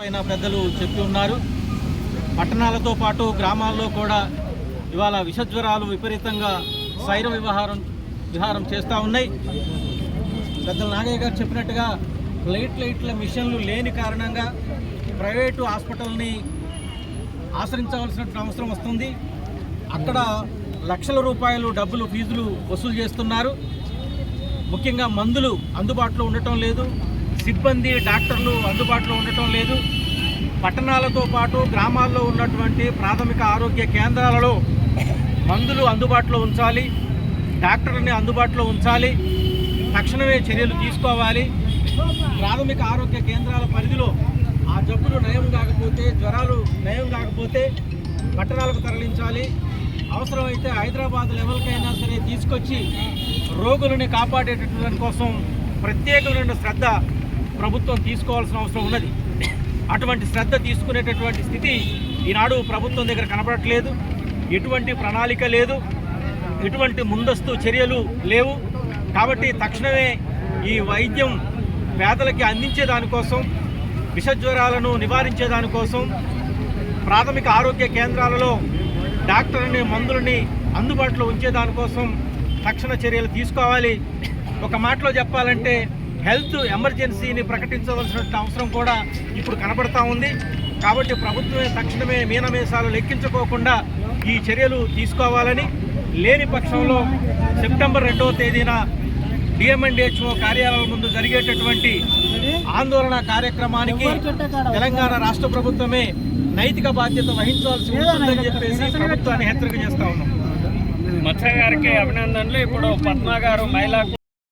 పైన పెద్దలు చెప్పి ఉన్నారు. పట్టణాలతో పాటు గ్రామాల్లో కూడా ఇవాళ విషజ్వరాలు విపరీతంగా శైర విహారం చేస్తూ ఉన్నాయి. పెద్దలు నాగయ్య గారు చెప్పినట్టుగా ప్లేట్లైట్ల మిషన్లు లేని కారణంగా ప్రైవేటు హాస్పిటల్ని ఆశ్రయించవలసిన అవసరం వస్తుంది. అక్కడ లక్షల రూపాయలు డబ్బులు ఫీజులు వసూలు చేస్తున్నారు. ముఖ్యంగా మందులు అందుబాటులో ఉండటం లేదు, సిబ్బంది డాక్టర్లు అందుబాటులో ఉండటం లేదు. పట్టణాలతో పాటు గ్రామాల్లో ఉన్నటువంటి ప్రాథమిక ఆరోగ్య కేంద్రాలలో మందులు అందుబాటులో ఉంచాలి, డాక్టర్లని అందుబాటులో ఉంచాలి, తక్షణమే చర్యలు తీసుకోవాలి. ప్రాథమిక ఆరోగ్య కేంద్రాల పరిధిలో ఆ జబ్బులు నయం కాకపోతే, జ్వరాలు నయం కాకపోతే పట్టణాలకు తరలించాలి. అవసరమైతే హైదరాబాద్ లెవెల్కైనా సరే తీసుకొచ్చి రోగులని కాపాడేటటువంటి కోసం ప్రత్యేకమైన శ్రద్ధ ప్రభుత్వం తీసుకోవాల్సిన అవసరం ఉన్నది. అటువంటి శ్రద్ధ తీసుకునేటటువంటి స్థితి ఈనాడు ప్రభుత్వం దగ్గర కనపడట్లేదు. ఎటువంటి ప్రణాళిక లేదు, ఎటువంటి ముందస్తు చర్యలు లేవు. కాబట్టి తక్షణమే ఈ వైద్యం పేదలకి అందించే దానికోసం, విషజ్వరాలను నివారించే దానికోసం ప్రాథమిక ఆరోగ్య కేంద్రాలలో డాక్టర్ని మందులని అందుబాటులో ఉంచే దానికోసం తక్షణ చర్యలు తీసుకోవాలి. ఒక మాటలో చెప్పాలంటే హెల్త్ ఎమర్జెన్సీని ప్రకటించవలసిన అవసరం కూడా ఇప్పుడు కనబడతా ఉంది. కాబట్టి ప్రభుత్వమే తక్షణమే మీనమేషాలు లెక్కించుకోకుండా ఈ చర్యలు తీసుకోవాలని, లేని పక్షంలో సెప్టెంబర్ 2వ తేదీన డిఎంఎన్డిహెచ్ఓ కార్యాలయం ముందు జరిగేటటువంటి ఆందోళన కార్యక్రమానికి తెలంగాణ రాష్ట్ర ప్రభుత్వమే నైతిక బాధ్యత వహించాల్సి ఉంటుందని చెప్పేసి ప్రభుత్వాన్ని హెచ్చరిక చేస్తా ఉన్నాం. మత్స్య గారికి అభినందనలు. ఇప్పుడు పద్మ గారు మహిళా